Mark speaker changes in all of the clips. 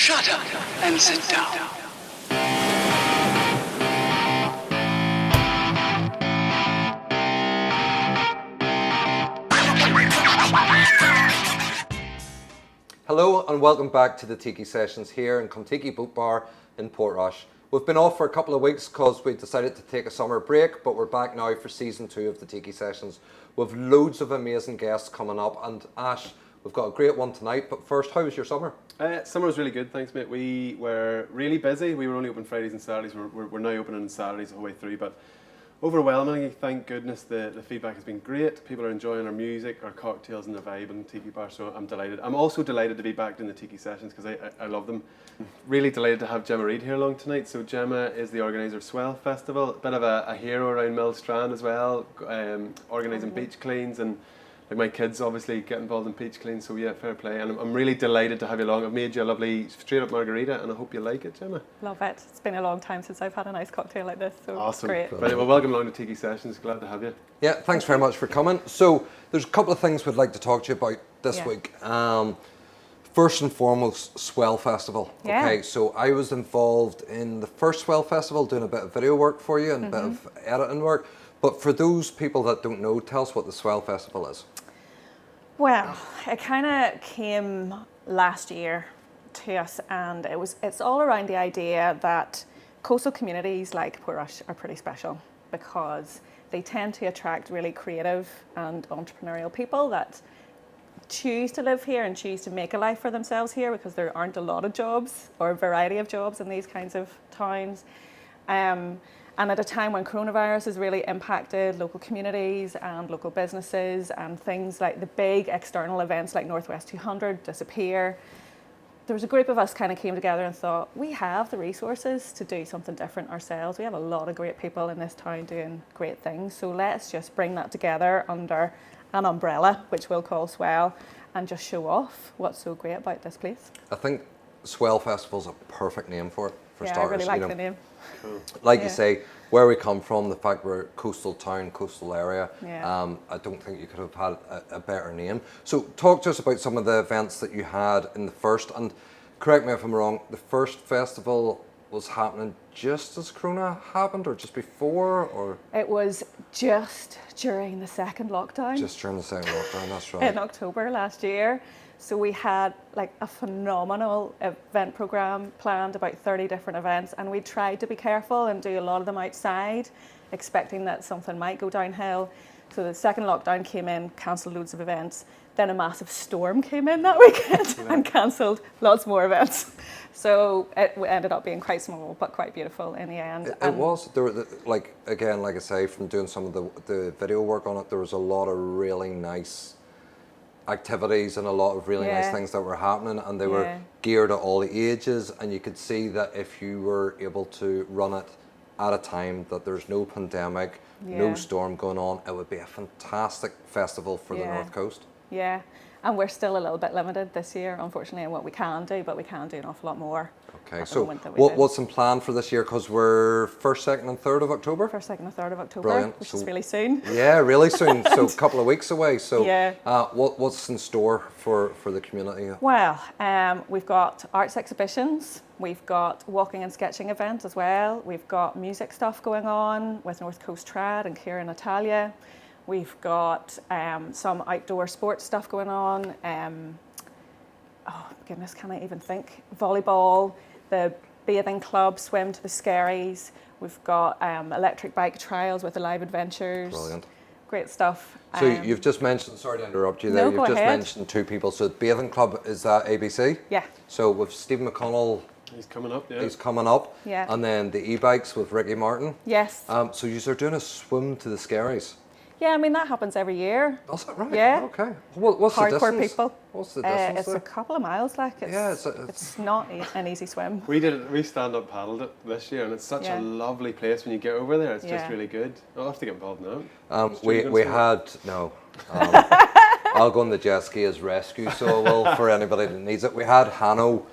Speaker 1: Shut up and sit down.
Speaker 2: Hello and welcome back to the Tiki Sessions here in Kon-Tiki Boat Bar in Portrush. We've been off for a couple of weeks because we decided to take a summer break, but we're back now for season 2 of the Tiki Sessions with loads of amazing guests coming up. And Ash, we've got a great one tonight, but first, how was your summer?
Speaker 3: Summer was really good, thanks mate. We were really busy. We were only open Fridays and Saturdays. We're now open on Saturdays the whole way through, but overwhelmingly, thank goodness, the feedback has been great. People are enjoying our music, our cocktails and the vibe in the Tiki Bar, so I'm delighted. I'm also delighted to be back in the Tiki Sessions because I love them. Really delighted to have Gemma Reid here along tonight. So Gemma is the organiser of Swell Festival, a bit of a hero around Mill Strand as well, organising beach cleans, and like my kids obviously get involved in beach cleans, so yeah, fair play. And I'm really delighted to have you along. I've made you a lovely straight up margarita and I hope you like it, Gemma.
Speaker 4: Love it. It's been a long time since I've had a nice cocktail like this, so
Speaker 3: awesome.
Speaker 4: It's great.
Speaker 3: Right, well, welcome along to Tiki Sessions. Glad to have you.
Speaker 2: Yeah, thanks very much for coming. So there's a couple of things we'd like to talk to you about this week. First and foremost, Swell Festival.
Speaker 4: Yeah.
Speaker 2: Okay, so I was involved in the first Swell Festival doing a bit of video work for you and a bit of editing work. But for those people that don't know, tell us what the Swell Festival is.
Speaker 4: Well, it kind of came last year to us, and it's all around the idea that coastal communities like Portrush are pretty special because they tend to attract really creative and entrepreneurial people that choose to live here and choose to make a life for themselves here because there aren't a lot of jobs or a variety of jobs in these kinds of towns. And at a time when coronavirus has really impacted local communities and local businesses and things like the big external events like Northwest 200 disappear, there was a group of us kind of came together and thought, we have the resources to do something different ourselves. We have a lot of great people in this town doing great things. So let's just bring that together under an umbrella, which we'll call Swell, and just show off what's so great about this place.
Speaker 2: I think Swell Festival's a perfect name for it, for starters.
Speaker 4: I really like the name.
Speaker 2: Like you say, where we come from, the fact we're a coastal town, coastal area, I don't think you could have had a better name. So talk to us about some of the events that you had in the first, and correct me if I'm wrong, the first festival was happening just as Corona happened or just before, or?
Speaker 4: It was just during the second lockdown.
Speaker 2: Just during the second lockdown, that's right.
Speaker 4: In October last year. So we had like a phenomenal event program planned, about 30 different events, and we tried to be careful and do a lot of them outside, expecting that something might go downhill. So the second lockdown came in, cancelled loads of events. Then a massive storm came in that weekend and cancelled lots more events. So it ended up being quite small, but quite beautiful in the end.
Speaker 2: It was. There were, like I say, from doing some of the video work on it, there was a lot of really nice activities and a lot of really nice things that were happening, and they were geared at all the ages, and you could see that if you were able to run it at a time that there's no pandemic, no storm going on, it would be a fantastic festival for the North Coast. Yeah,
Speaker 4: and we're still a little bit limited this year, unfortunately, in what we can do, but we can do an awful lot more.
Speaker 2: Okay, so what's in plan for this year? Because we're 1st, 2nd and 3rd of October?
Speaker 4: 1st, 2nd and 3rd of October,
Speaker 2: brilliant.
Speaker 4: Which is really soon.
Speaker 2: Yeah, really soon, so a couple of weeks away. So what's in store for the community?
Speaker 4: Well, we've got arts exhibitions, we've got walking and sketching events as well, we've got music stuff going on with North Coast Trad and Ciara and Natalia. We've got some outdoor sports stuff going on. Oh goodness, can I even think? Volleyball, the bathing club, swim to the Skerries. We've got electric bike trials with the Live Adventures.
Speaker 2: Brilliant.
Speaker 4: Great stuff.
Speaker 2: So you've just mentioned, sorry to interrupt you there,
Speaker 4: no,
Speaker 2: you've just
Speaker 4: ahead.
Speaker 2: mentioned 2 people. So the bathing club, is that ABC?
Speaker 4: Yeah.
Speaker 2: So with Stephen McConnell,
Speaker 3: He's coming up,
Speaker 2: He's coming up.
Speaker 4: Yeah.
Speaker 2: And then the e-bikes with Ricky Martin.
Speaker 4: Yes.
Speaker 2: So you're doing a swim to the Skerries.
Speaker 4: Yeah, I mean, that happens every year.
Speaker 2: Is that right?
Speaker 4: Yeah.
Speaker 2: Okay. What's the distance?
Speaker 4: Hardcore people.
Speaker 2: What's the distance
Speaker 4: It's
Speaker 2: there?
Speaker 4: a couple of miles, like. It's not an easy swim.
Speaker 3: We stand-up paddled it this year, and it's such a lovely place when you get over there. It's just really good. I'll have to get involved now.
Speaker 2: We had, no. I'll go on the jet ski as rescue, so I will for anybody that needs it. We had Hanno,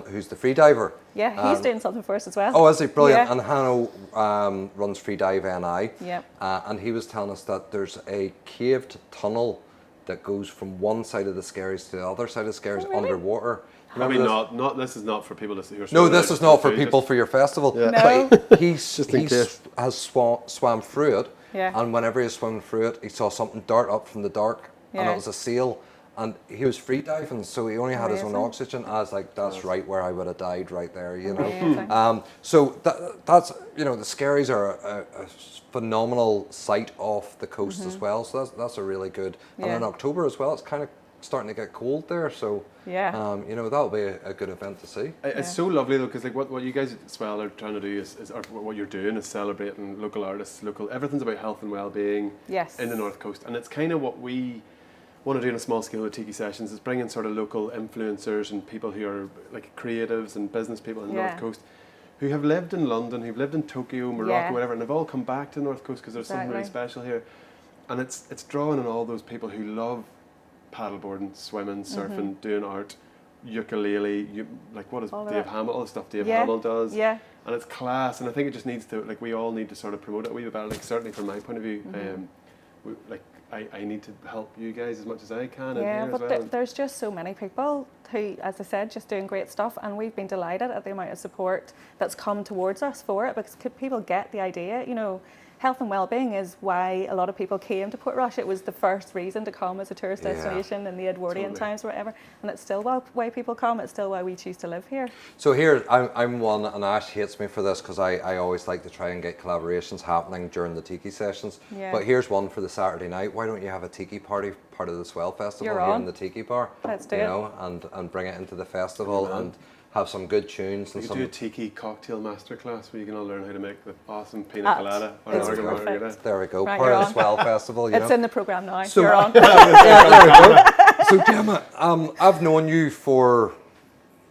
Speaker 2: who's the free diver.
Speaker 4: Yeah, he's doing something for us as well.
Speaker 2: Oh, is he? Brilliant.
Speaker 4: Yeah.
Speaker 2: And Hanno runs Free Dive NI.
Speaker 4: Yep.
Speaker 2: And he was telling us that there's a caved tunnel that goes from one side of the Skerries to the other side of the Skerries underwater.
Speaker 3: Probably not. This is not for people who are.
Speaker 2: No, this is not for people for your festival.
Speaker 3: Yeah.
Speaker 4: No.
Speaker 2: But he has swam through it, and whenever he swam through it, he saw something dart up from the dark, and it was a seal. And he was free diving, so he only had his own oxygen. I was like, that's right where I would have died right there, you know. So that's, you know, the Skerries are a phenomenal sight off the coast as well. So that's a really good. And in October as well, it's kind of starting to get cold there. So you know, that'll be a good event to see.
Speaker 3: It's so lovely though, because like what you guys at Swell are trying to do is or what you're doing is celebrating local artists, everything's about health and well-being in the North Coast, and it's kind of what we want to do on a small scale with Tiki Sessions is bring in sort of local influencers and people who are like creatives and business people in the North Coast who have lived in London, who've lived in Tokyo, Morocco, whatever, and they've all come back to the North Coast because there's something really special here. And it's drawing on all those people who love paddleboarding, swimming, surfing, doing art, ukulele, like what is Dave Hamill, all the stuff Dave Hamill does. Yeah. And it's class, and I think it just needs to, like, we all need to sort of promote it a wee bit better. Like, certainly from my point of view, I need to help you guys as much as I can.
Speaker 4: Yeah, but there's just so many people who, as I said, just doing great stuff, and we've been delighted at the amount of support that's come towards us for it, because people get the idea, you know. Health and well-being is why a lot of people came to Portrush. It was the first reason to come as a tourist destination in the Edwardian times or whatever, and it's still why people come. It's still why we choose to live here.
Speaker 2: So here, I'm one, and Ash hates me for this because I always like to try and get collaborations happening during the Tiki Sessions. Yeah. But here's one for the Saturday night. Why don't you have a Tiki party, part of the Swell Festival here in the Tiki Bar?
Speaker 4: Let's do it.
Speaker 2: And bring it into the festival and have some good tunes.
Speaker 3: You do a Tiki cocktail masterclass where you can all learn how to make the awesome pina colada or margarita.
Speaker 2: There we go.
Speaker 4: Right,
Speaker 2: part of the Swell Festival.
Speaker 4: It's in the programme now.
Speaker 2: So,
Speaker 4: you're on.
Speaker 2: there we go. So Gemma, I've known you for a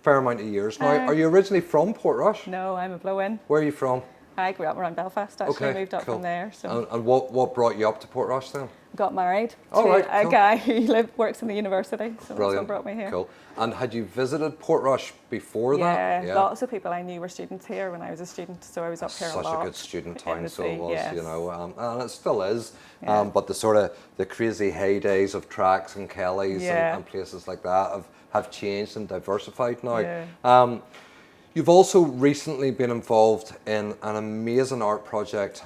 Speaker 2: fair amount of years now. Are you originally from Portrush?
Speaker 4: No, I'm a blow-in.
Speaker 2: Where are you from?
Speaker 4: I grew up around Belfast, actually. Moved up from there. So.
Speaker 2: And what brought you up to Portrush then?
Speaker 4: Got married to a guy who works in the university, so that's what brought me here.
Speaker 2: Cool. And had you visited Portrush before that?
Speaker 4: Yeah, lots of people I knew were students here when I was a student, so I was up here a lot.
Speaker 2: Such a good student town, so it was, you know, and it still is. But the sort of the crazy heydays of Tracks and Kelly's and places like that have changed and diversified now. Yeah. You've also recently been involved in an amazing art project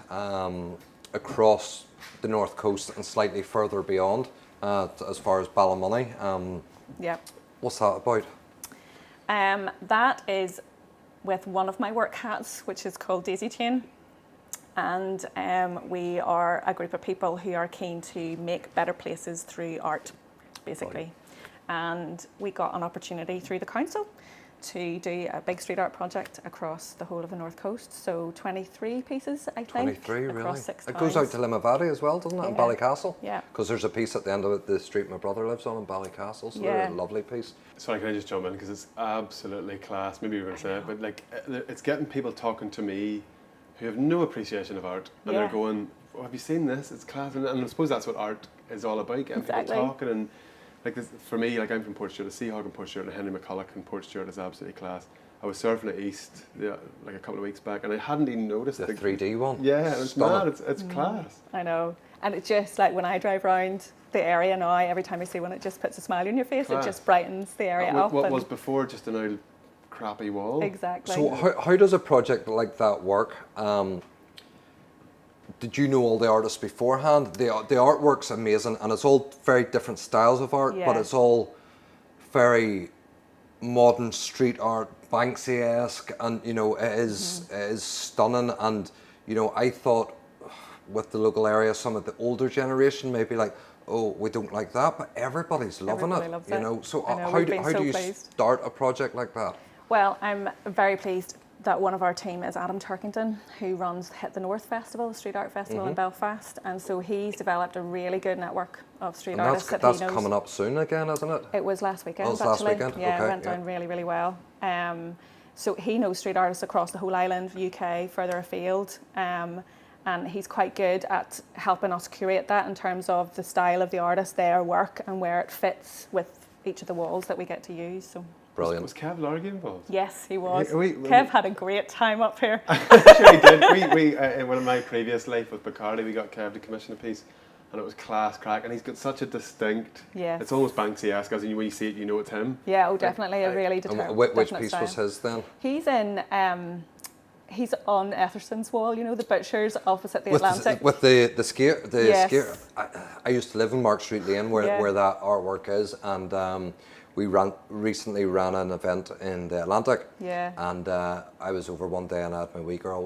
Speaker 2: across the North Coast and slightly further beyond, as far as Ballymoney. What's that about?
Speaker 4: That is with one of my work hats, which is called Daisy Chain. And we are a group of people who are keen to make better places through art, basically. And we got an opportunity through the council to do a big street art project across the whole of the North Coast. So 23 pieces, I think.
Speaker 2: 23, really?
Speaker 4: Across 6
Speaker 2: It goes out to Limavady as well, doesn't it? In Ballycastle?
Speaker 4: Yeah.
Speaker 2: Because there's a piece at the end of it, the street my brother lives on in Ballycastle, so they're a lovely piece.
Speaker 3: Sorry, can I just jump in? Because it's absolutely class. Maybe you were going to say it, but like, it's getting people talking to me who have no appreciation of art, and they're going, oh, have you seen this? It's class. And I suppose that's what art is all about, getting people talking. And like this, for me, like I'm from Port Stewart, a Seahawk in Port Stewart, and Henry McCulloch in Port Stewart is absolutely class. I was surfing at East like a couple of weeks back, and I hadn't even noticed
Speaker 2: the 3D one.
Speaker 3: Yeah, it's mad. It's class.
Speaker 4: I know, and it's just like when I drive around the area now, every time I see one, it just puts a smile on your face. Class. It just brightens the area up.
Speaker 3: What was before just an old crappy wall.
Speaker 4: Exactly.
Speaker 2: So how does a project like that work? Did you know all the artists beforehand? The artwork's amazing, and it's all very different styles of art, but it's all very modern street art, Banksy-esque, and you know it is stunning. And you know, I thought with the local area, some of the older generation may be like, oh, we don't like that, but everybody's loving it.
Speaker 4: Loves
Speaker 2: you know, so how do you start a project like that?
Speaker 4: Well, I'm very pleased that one of our team is Adam Turkington, who runs Hit the North Festival, Street Art Festival in Belfast, and so he's developed a really good network of street artists that he knows.
Speaker 2: That's coming up soon again, isn't it?
Speaker 4: It was last weekend,
Speaker 2: actually.
Speaker 4: Last weekend?
Speaker 2: Yeah,
Speaker 4: it went down really, really well. So he knows street artists across the whole island, UK, further afield, and he's quite good at helping us curate that in terms of the style of the artist, their work, and where it fits with each of the walls that we get to use. So.
Speaker 2: Brilliant.
Speaker 3: Was Kev Largy involved?
Speaker 4: Yes, he was. Kev had a great time up here.
Speaker 3: Sure he did. We in one of my previous life with Bacardi, we got Kev to commission a piece, and it was class crack, and he's got such a distinct,
Speaker 4: Yes.
Speaker 3: it's almost Banksy-esque, as in when you see it, you know it's him.
Speaker 4: Yeah, oh, definitely a really
Speaker 2: And
Speaker 4: determined.
Speaker 2: which piece was his then?
Speaker 4: He's in. He's on Etherston's wall. You know, the butchers opposite the Atlantic.
Speaker 2: With the scare,
Speaker 4: Yes.
Speaker 2: scare. I used to live in Mark Street Lane where that artwork is, and we recently ran an event in the Atlantic.
Speaker 4: Yeah.
Speaker 2: And I was over one day and I had my wee girl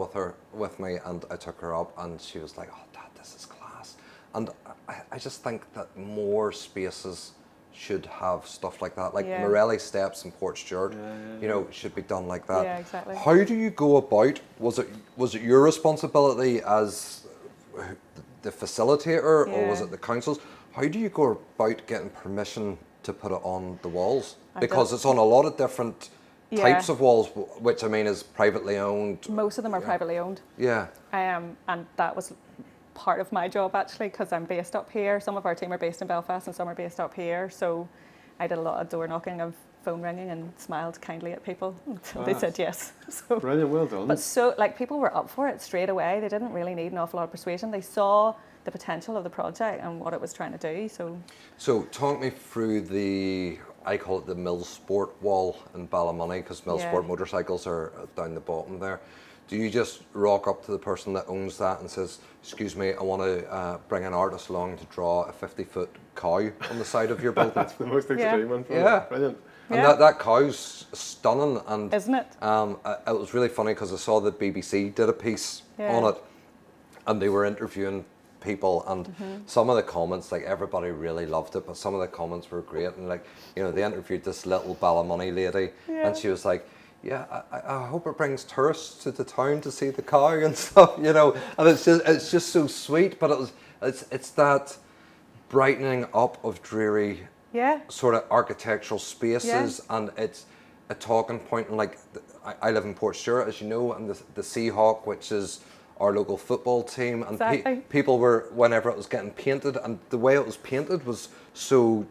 Speaker 2: with me, and I took her up, and she was like, "Oh, Dad, this is class." And I just think that more spaces should have stuff like that, like Morelli Steps and Port Stewart, you know, should be done like that.
Speaker 4: Yeah, exactly.
Speaker 2: How do you go about? Was it your responsibility as the facilitator, or was it the council's? How do you go about getting permission to put it on the walls? Because it's on a lot of different types of walls, which I mean is privately owned.
Speaker 4: Most of them are privately owned.
Speaker 2: Yeah.
Speaker 4: And that was part of my job actually, because I'm based up here. Some of our team are based in Belfast and some are based up here. So I did a lot of door knocking and phone ringing and smiled kindly at people. So they said yes. So,
Speaker 3: Brilliant, well done.
Speaker 4: but so like people were up for it straight away. They didn't really need an awful lot of persuasion. They saw the potential of the project and what it was trying to do.
Speaker 2: So talk me through I call it the Millsport wall in Ballymoney, because Millsport motorcycles are down the bottom there. Do you just rock up to the person that owns that and says, "Excuse me, I want to bring an artist along to draw a 50-foot cow on the side of your building"?
Speaker 3: That's the most extreme one for
Speaker 2: Yeah.
Speaker 3: Brilliant.
Speaker 2: And that cow's stunning, and
Speaker 4: Isn't it?
Speaker 2: it was really funny because I saw the BBC did a piece on it, and they were interviewing people, and some of the comments, like everybody really loved it, but some of the comments were great, and like, you know, they interviewed this little Ballymoney lady, and she was like, "Yeah, I hope it brings tourists to the town to see the cow and stuff," you know, and it's just so sweet, but it's that brightening up of dreary sort of architectural spaces, and it's a talking point. And like, I live in Port Stewart, as you know, and the Seahawk, which is our local football team, and people were, whenever it was getting painted, and the way it was painted was so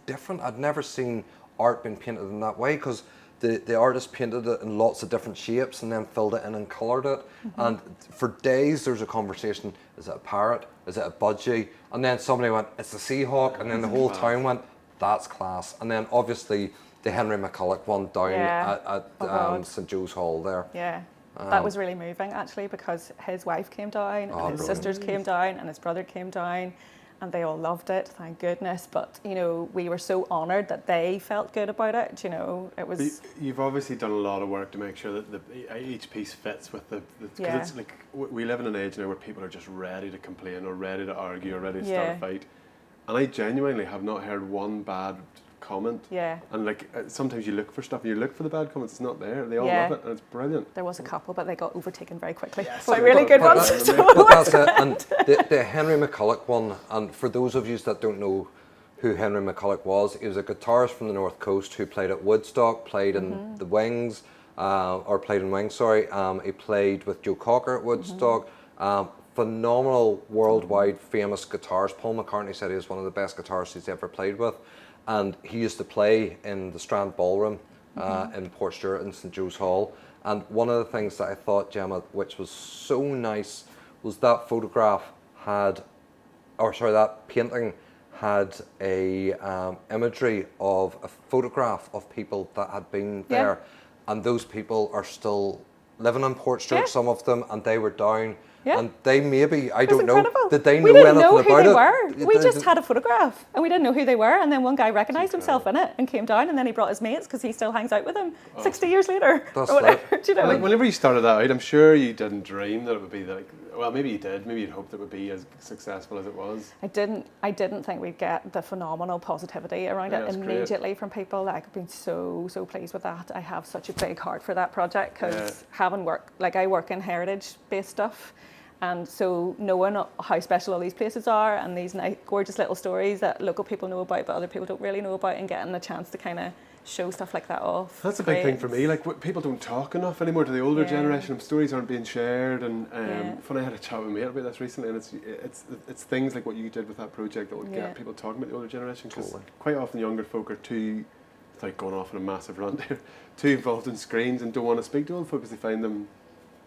Speaker 2: different. I'd never seen art being painted in that way, because the artist painted it in lots of different shapes and then filled it in and coloured it. And for days there's a conversation, is it a parrot? Is it a budgie? And then somebody went, "It's a Seahawk," and then the whole town went, "That's class." And then obviously the Henry McCulloch one down at St Joe's Hall there.
Speaker 4: Yeah. That was really moving actually, because his wife came down, and his sisters came down, and his brother came down, and they all loved it, thank goodness. But you know, we were so honoured that they felt good about it. You know, it was.
Speaker 3: You've obviously done a lot of work to make sure that each piece fits with the because it's like we live in an age now where people are just ready to complain or ready to argue or ready to start a fight, and I genuinely have not heard one bad comment.
Speaker 4: Yeah.
Speaker 3: And like sometimes you look for stuff and you look for the bad comments, it's not there. They all love it, and it's brilliant.
Speaker 4: There was a couple, but they got overtaken very quickly.
Speaker 3: Yes,
Speaker 4: by really good ones.
Speaker 2: But that's it. And the Henry McCulloch one, and for those of you that don't know who Henry McCulloch was, he was a guitarist from the North Coast who played at Woodstock, played in the Wings, he played with Joe Cocker at Woodstock. Phenomenal, worldwide famous guitarist. Paul McCartney said he was one of the best guitarists he's ever played with. And he used to play in the Strand Ballroom in Port Stewart in St Joe's Hall. And one of the things that I thought, Gemma, which was so nice, was that that painting had a imagery of a photograph of people that had been there. And those people are still living in Port Stewart, some of them, and they were down. Yeah. And they maybe, I don't know, did they know anything about it?
Speaker 4: We didn't know who they were. We just had a photograph and we didn't know who they were. And then one guy recognised himself in it and came down, and then he brought his mates because he still hangs out with them 60 years later.
Speaker 2: That's
Speaker 4: or whatever. Do you know?
Speaker 3: Like, whenever you started that out, I'm sure you didn't dream that it would be like, well, maybe you did. Maybe you'd hoped it would be as successful as it was.
Speaker 4: I didn't think we'd get the phenomenal positivity around it immediately from people. Like, I've been so pleased with that. I have such a big heart for that project because having worked, like I work in heritage-based stuff. And so knowing how special all these places are and these nice, gorgeous little stories that local people know about but other people don't really know about, and getting the chance to kind of show stuff like that off.
Speaker 3: That's a big thing for me. Like, people don't talk enough anymore to the older generation. Stories aren't being shared. And funny, I had a chat with a mate about this recently, and it's things like what you did with that project that would get people talking about the older generation. Because quite often younger folk are too, without going off on a massive rant here, too involved in screens and don't want to speak to old folk because they find them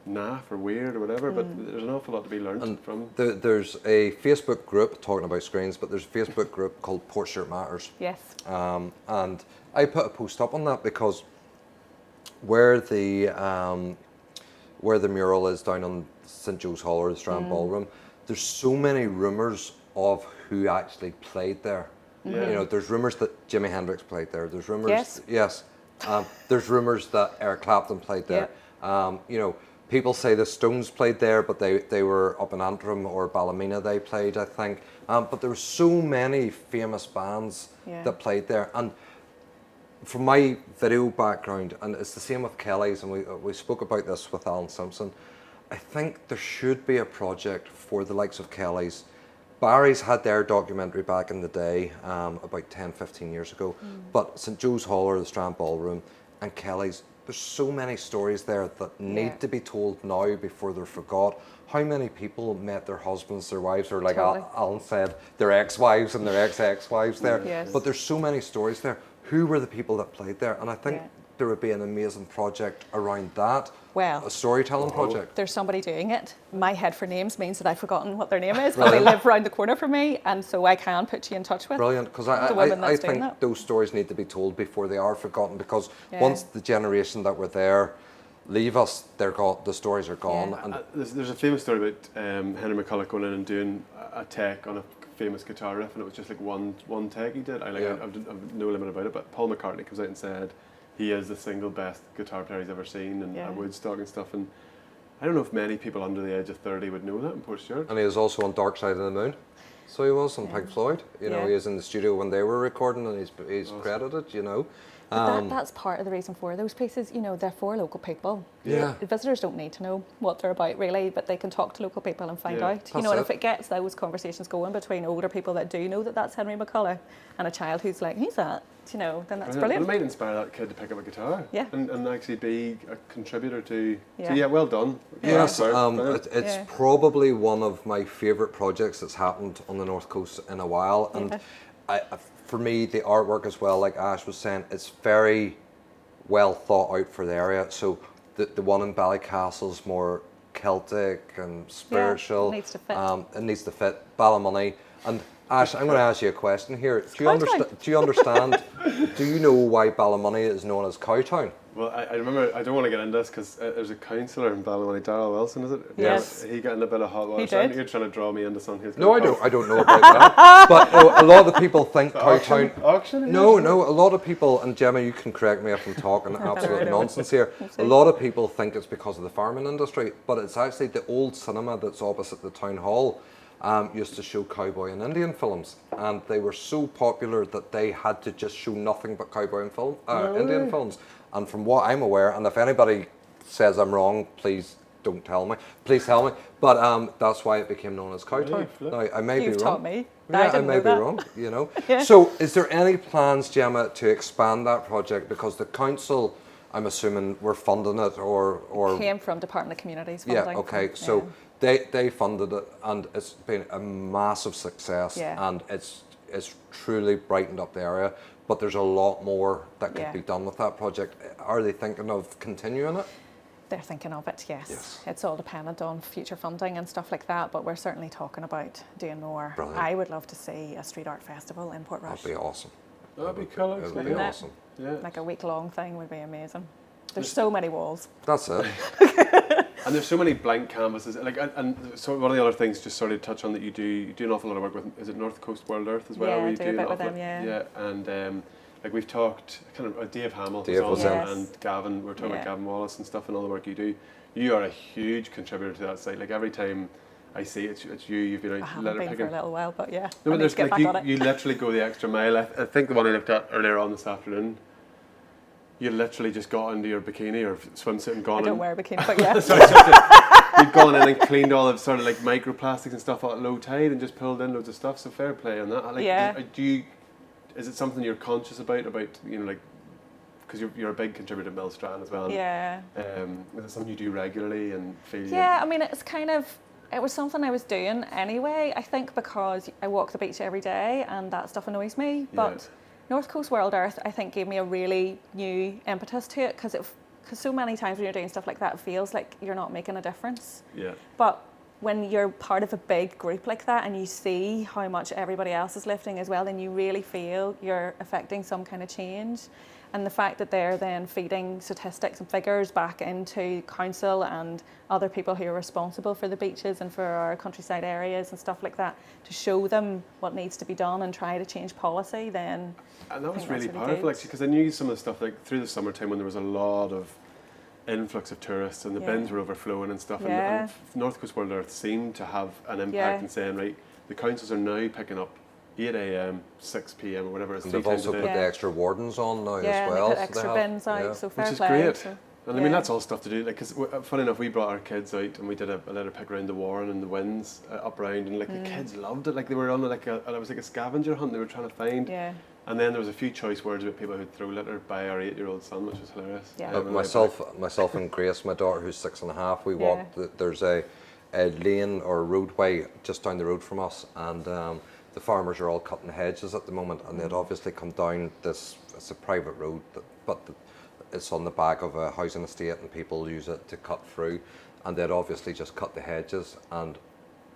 Speaker 3: naff or weird or whatever, but there's an awful lot to be learned from.
Speaker 2: There's a Facebook group talking about screens, but there's a Facebook group called Portrait Matters.
Speaker 4: Yes.
Speaker 2: And I put a post up on that because where the mural is down on St. Joe's Hall or the Strand Ballroom, there's so many rumours of who actually played there.
Speaker 3: Yeah.
Speaker 2: You know, there's rumours that Jimi Hendrix played there. There's rumours, yes. There's rumours that Eric Clapton played there. You know, people say the Stones played there, but they were up in Antrim or Ballymena they played, I think. But there were so many famous bands that played there. And from my video background, and it's the same with Kelly's, and we spoke about this with Alan Simpson, I think there should be a project for the likes of Kelly's. Barry's had their documentary back in the day, about 10, 15 years ago, but St. Joe's Hall or the Strand Ballroom and Kelly's, there's so many stories there that need to be told now before they're forgot. How many people met their husbands, their wives, or like Alan said, their ex-wives and their ex-ex-wives there.
Speaker 4: Yes.
Speaker 2: But there's so many stories there. Who were the people that played there? And I think there would be an amazing project around that.
Speaker 4: Well,
Speaker 2: a storytelling project.
Speaker 4: There's somebody doing it. My head for names means that I've forgotten what their name is, but they live round the corner from me, and so I can put you in touch with.
Speaker 2: Brilliant, because I think those stories need to be told before they are forgotten, because once the generation that were there leave us, they're gone, the stories are gone.
Speaker 4: Yeah.
Speaker 2: And
Speaker 3: there's a famous story about Henry McCulloch going in and doing a take on a famous guitar riff, and it was just like one take he did. I've no limit about it, but Paul McCartney comes out and said he is the single best guitar player he's ever seen, and at Woodstock and stuff. And I don't know if many people under the age of 30 would know that in Portrush.
Speaker 2: And he was also on Dark Side of the Moon. So he was on Pink Floyd. You know, he was in the studio when they were recording, and he's credited, you know.
Speaker 4: But that's part of the reason for those pieces. You know, they're for local people.
Speaker 2: Yeah.
Speaker 4: Visitors don't need to know what they're about really, but they can talk to local people and find out. You know, and if it gets those conversations going between older people that do know that that's Henry McCulloch and a child who's like, who's that? You know, then that's brilliant.
Speaker 3: It might inspire that kid to pick up a guitar.
Speaker 4: Yeah.
Speaker 3: And actually be a contributor to. So yeah, well done.
Speaker 2: Yes, it's probably one of my favourite projects that's happened on the North Coast in a while, and for me, the artwork as well, like Ash was saying, it's very well thought out for the area. So the one in Ballycastle's more Celtic and spiritual.
Speaker 4: Yeah, it needs to fit.
Speaker 2: It needs to fit. Ballymoney. And Ash, I'm going to ask you a question here. Do you understand? Do you know why Ballymoney is known as Cowtown?
Speaker 3: Well, I remember, I don't want to get into this because there's a councillor in Ballymoney, Darrell Wilson, is it?
Speaker 4: Yes.
Speaker 3: He got in a bit of hot water. You're trying to draw me into something.
Speaker 2: No, I don't know about that. But a lot of the people think Cowtown.
Speaker 3: Auction?
Speaker 2: No, a lot of people, and Gemma, you can correct me if I'm talking absolute nonsense here. A lot of people think it's because of the farming industry, but it's actually the old cinema that's opposite the town hall. Used to show cowboy and Indian films, and they were so popular that they had to just show nothing but cowboy and Indian films. And from what I'm aware, and if anybody says I'm wrong, please don't tell me. Please tell me. But that's why it became known as Cowtown. Now, I may be wrong.
Speaker 4: You've taught me.
Speaker 2: Yeah, I may be wrong, you know. So is there any plans, Gemma, to expand that project? Because the council, I'm assuming, were funding it or
Speaker 4: came from Department of Communities funding.
Speaker 2: Yeah, okay. So they funded it, and it's been a massive success, and it's truly brightened up the area. But there's a lot more that could be done with that project. Are they thinking of continuing it?
Speaker 4: They're thinking of it, yes. It's all dependent on future funding and stuff like that, but we're certainly talking about doing more.
Speaker 2: Brilliant.
Speaker 4: I would love to see a street art festival in Portrush.
Speaker 2: That'd be awesome.
Speaker 3: That'd be cool.
Speaker 2: It would be awesome.
Speaker 3: Yeah.
Speaker 4: Like a week-long thing would be amazing. There's so many walls.
Speaker 2: That's it.
Speaker 3: And there's so many blank canvases. And so one of the other things, just sort of touch on that you do an awful lot of work with, is it North Coast World Earth as well?
Speaker 4: Yeah, I do a bit with them,
Speaker 3: Yeah, and like we've talked, kind of Dave Hamill and Gavin, we're talking about Gavin Wallace and stuff and all the work you do. You are a huge contributor to that site. Like every time I see it, it's you. You've been out letter picking
Speaker 4: for a little while, but yeah.
Speaker 3: No, but there's like you literally go the extra mile. I think the one I looked at earlier on this afternoon, you literally just got into your bikini or swimsuit and gone.
Speaker 4: I don't wear a bikini, but yeah.
Speaker 3: You've gone in and cleaned all the sort of like microplastics and stuff at low tide and just pulled in loads of stuff. So fair play on that. Like, is it something you're conscious about you know, like, because you're a big contributor to Millstrand as well.
Speaker 4: Yeah.
Speaker 3: Is it something you do regularly and feel?
Speaker 4: Yeah, I mean, it was something I was doing anyway. I think because I walk the beach every day and that stuff annoys me. But North Coast World Earth, I think, gave me a really new impetus to it because because so many times when you're doing stuff like that, it feels like you're not making a difference.
Speaker 3: Yeah.
Speaker 4: But when you're part of a big group like that and you see how much everybody else is lifting as well, then you really feel you're affecting some kind of change. And the fact that they're then feeding statistics and figures back into council and other people who are responsible for the beaches and for our countryside areas and stuff like that, to show them what needs to be done and try to change policy, then
Speaker 3: and that was
Speaker 4: that's
Speaker 3: really
Speaker 4: really
Speaker 3: powerful,
Speaker 4: good.
Speaker 3: actually, because I knew some of the stuff like through the summertime when there was a lot of influx of tourists and the bins were overflowing and stuff, and North Coast World Earth seemed to have an impact in saying, right, the councils are now picking up 8 a.m, 6 p.m, or whatever it is.
Speaker 2: And they've also put the extra wardens on now as
Speaker 4: and
Speaker 2: well.
Speaker 4: they put extra bins out, so fair
Speaker 3: which is
Speaker 4: play.
Speaker 3: great.
Speaker 4: So,
Speaker 3: and I mean, that's all stuff to do. Like, because funny enough, we brought our kids out and we did a little pick around the Warren and the Winds up around, and like the kids loved it. Like they were on like it was like a scavenger hunt. They were trying to find.
Speaker 4: Yeah.
Speaker 3: And then there was a few choice words about people who'd throw litter by our 8-year-old son, which was hilarious.
Speaker 4: Yeah.
Speaker 2: Myself and Grace, my daughter who's 6.5, we walked. There's a lane or a roadway just down the road from us, and the farmers are all cutting hedges at the moment, and they'd obviously come down this. It's a private road, but it's on the back of a housing estate, and people use it to cut through, and they'd obviously just cut the hedges. And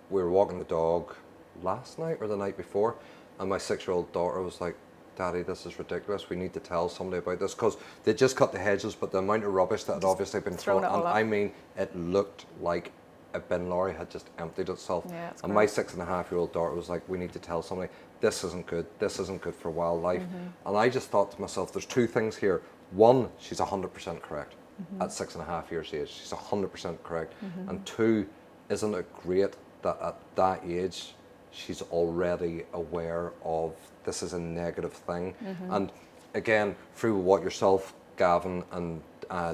Speaker 2: we were walking the dog last night or the night before, and my 6-year-old daughter was like, "Daddy, this is ridiculous. We need to tell somebody about this," because they just cut the hedges, but the amount of rubbish that had obviously been thrown, and I mean, it looked like a bin lorry had just emptied itself.
Speaker 4: Yeah,
Speaker 2: and my 6.5-year-old daughter was like, "We need to tell somebody. This isn't good. This isn't good for wildlife." And I just thought to myself, there's two things here. One, she's 100% correct. At 6.5 years age, she's 100% correct. And two, isn't it great that at that age, she's already aware of this is a negative thing. And again, through what yourself, Gavin, and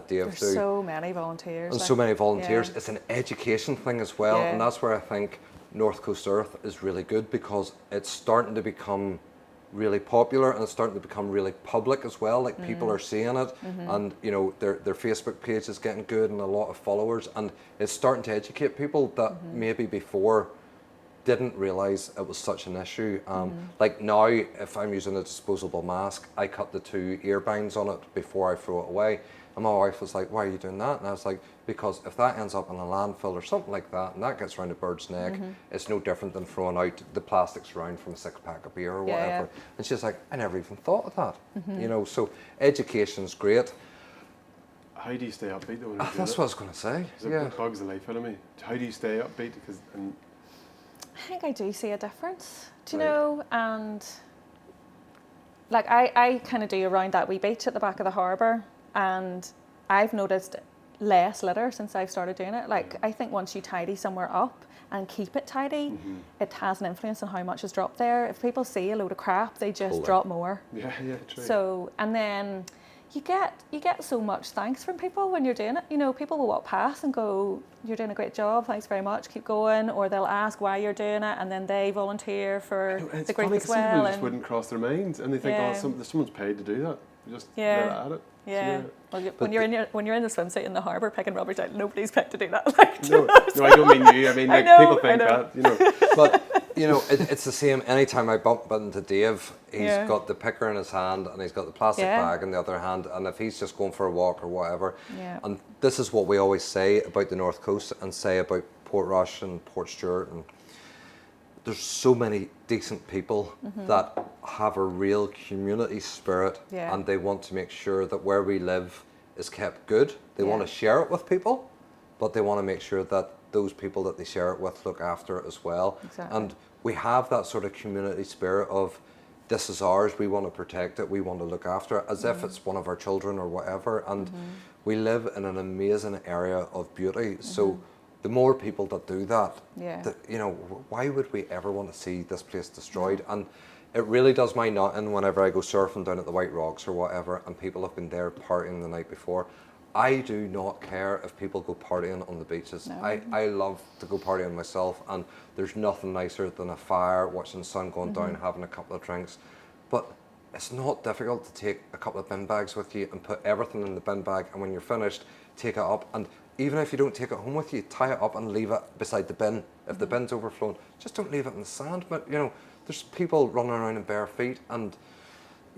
Speaker 2: Dave
Speaker 4: There's
Speaker 2: do,
Speaker 4: so many volunteers.
Speaker 2: and so many volunteers, it's an education thing as well. And that's where I think North Coast Earth is really good, because it's starting to become really popular and it's starting to become really public as well. Like people are seeing it, and you know their Facebook page is getting good and a lot of followers, and it's starting to educate people that maybe before didn't realise it was such an issue. Like now, if I'm using a disposable mask, I cut the 2 ear bands on it before I throw it away. And my wife was like, "Why are you doing that?" And I was like, "Because if that ends up in a landfill or something like that, and that gets around a bird's neck, it's no different than throwing out the plastics around from a 6-pack of beer or whatever." And she's like, "I never even thought of that." You know, so education's great.
Speaker 3: How do you stay upbeat though when you're doing
Speaker 2: That's
Speaker 3: it?
Speaker 2: what I was going to say.
Speaker 3: It bugs the life out of me. How do you stay upbeat? And
Speaker 4: I think I do see a difference, do you know? And like I kind of do around that wee beach at the back of the harbour, and I've noticed less litter since I've started doing it. Like I think once you tidy somewhere up and keep it tidy, it has an influence on how much is dropped there. If people see a load of crap, they just drop more.
Speaker 3: yeah, true.
Speaker 4: So, and then you get so much thanks from people when you're doing it. You know, people will walk past and go, "You're doing a great job, thanks very much, keep going," or they'll ask why you're doing it, and then they volunteer for the group as well.
Speaker 3: People just wouldn't cross their minds, and they think, someone's paid to do that. You just let it at it.
Speaker 4: Yeah.
Speaker 3: So,
Speaker 4: Well, when you're in the swimsuit in the harbour picking rubbish out, nobody's picked to do that. Like,
Speaker 3: no, I don't mean you. I mean, like, people think that, you know.
Speaker 2: But you know, it's the same. Anytime I bump into Dave, he's got the picker in his hand and he's got the plastic bag in the other hand, and if he's just going for a walk or whatever, and this is what we always say about the North Coast and say about Portrush and Port Stewart, and there's so many decent people that have a real community spirit, and they want to make sure that where we live is kept good. They want to share it with people, but they want to make sure that those people that they share it with look after it as well.
Speaker 4: Exactly.
Speaker 2: And we have that sort of community spirit of, this is ours, we want to protect it, we want to look after it, as if it's one of our children or whatever. And we live in an amazing area of beauty. So the more people that do that, you know, why would we ever want to see this place destroyed? And it really does my nutting whenever I go surfing down at the White Rocks or whatever, and people have been there partying the night before. I do not care if people go partying on the beaches.
Speaker 4: No.
Speaker 2: I love to go partying myself, and there's nothing nicer than a fire, watching the sun going down, having a couple of drinks. But it's not difficult to take a couple of bin bags with you and put everything in the bin bag, and when you're finished, take it up. And even if you don't take it home with you, tie it up and leave it beside the bin. If the bin's overflowing, just don't leave it in the sand. But you know, there's people running around in bare feet, and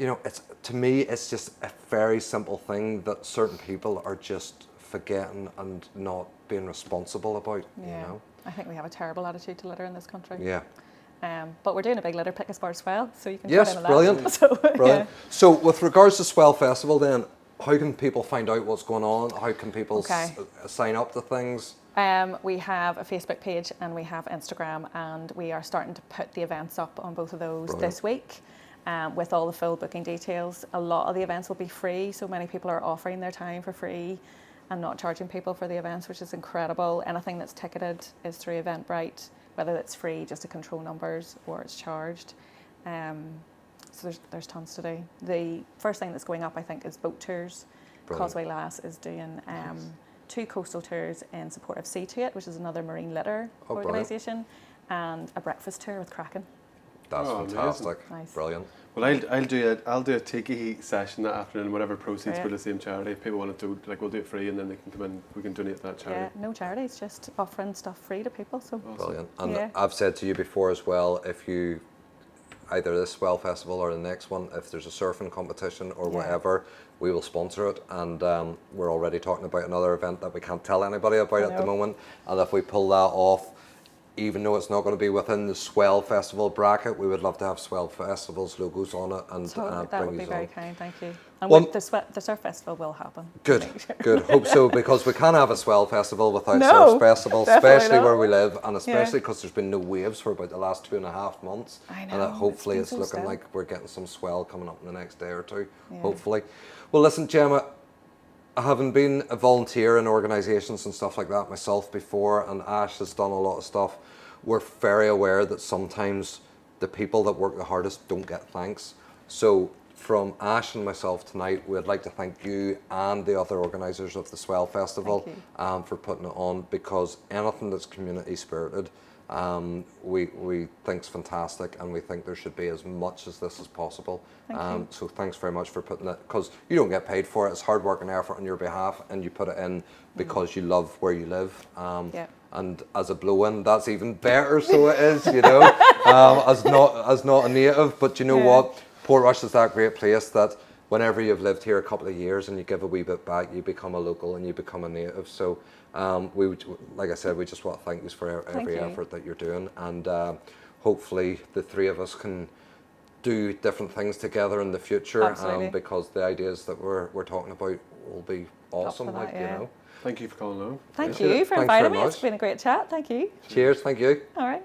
Speaker 2: you know, it's, to me, it's just a very simple thing that certain people are just forgetting and not being responsible about, you know.
Speaker 4: I think we have a terrible attitude to litter in this country.
Speaker 2: Yeah.
Speaker 4: But we're doing a big litter pick as part of Swell, so you can
Speaker 2: Yes,
Speaker 4: join in on
Speaker 2: brilliant.
Speaker 4: that. So,
Speaker 2: Brilliant. So with regards to Swell Festival then, how can people find out what's going on? How can people sign up to things?
Speaker 4: We have a Facebook page and we have Instagram, and we are starting to put the events up on both of those this week with all the full booking details. A lot of the events will be free, so many people are offering their time for free and not charging people for the events, which is incredible. Anything that's ticketed is through Eventbrite, whether it's free just to control numbers or it's charged. So there's tons to do. The first thing that's going up, I think, is boat tours.
Speaker 2: Brilliant.
Speaker 4: Causeway Lass is doing 2 coastal tours in support of See To It, which is another marine litter organisation, and a breakfast tour with Kraken.
Speaker 2: That's fantastic.
Speaker 4: Nice.
Speaker 2: Brilliant.
Speaker 3: Well, I'll do a tiki session that afternoon, whatever proceeds go to the same charity. If people wanted to, like, we'll do it free, and then they can come in. We can donate to that charity.
Speaker 4: Yeah, no charities, just offering stuff free to people. So
Speaker 2: Brilliant. And I've said to you before as well, if you either this Swell Festival or the next one, if there's a surfing competition or whatever, we will sponsor it. And we're already talking about another event that we can't tell anybody about at the moment. And if we pull that off, even though it's not going to be within the Swell Festival bracket, we would love to have Swell Festival's logos on it and
Speaker 4: that would be very kind, thank you. And
Speaker 2: Well,
Speaker 4: the Surf Festival will happen.
Speaker 2: Good, good. Hope so, because we can't have a Swell Festival without
Speaker 4: No,
Speaker 2: Surf Festival,
Speaker 4: definitely
Speaker 2: especially
Speaker 4: not.
Speaker 2: where we live, and especially because there's been no waves for about the last 2.5 months.
Speaker 4: I know,
Speaker 2: And that hopefully
Speaker 4: it's
Speaker 2: it's
Speaker 4: been so
Speaker 2: looking
Speaker 4: still.
Speaker 2: like we're getting some swell coming up in the next day or two, hopefully. Well, listen, Gemma, having been a volunteer in organisations and stuff like that myself before, and Ash has done a lot of stuff, we're very aware that sometimes the people that work the hardest don't get thanks. So from Ash and myself tonight, we'd like to thank you and the other organisers of the Swell Festival for putting it on, because anything that's community spirited, we think's fantastic, and we think there should be as much as this as possible. So thanks very much for putting it, because you don't get paid for it. It's hard work and effort on your behalf, and you put it in because you love where you live. And as a blow-in, that's even better. So it is, you know, as not a native. But you know what? Portrush is that great place that whenever you've lived here a couple of years and you give a wee bit back, you become a local and you become a native. So like I said, we just want to thank you for every effort that you're doing, and hopefully the three of us can do different things together in the future. Because the ideas that we're talking about will be awesome.
Speaker 4: That,
Speaker 2: you know.
Speaker 3: Thank you for calling along.
Speaker 4: Thank you for inviting me. It's been a great chat. Thank you.
Speaker 2: Cheers. Thank you.
Speaker 4: All right.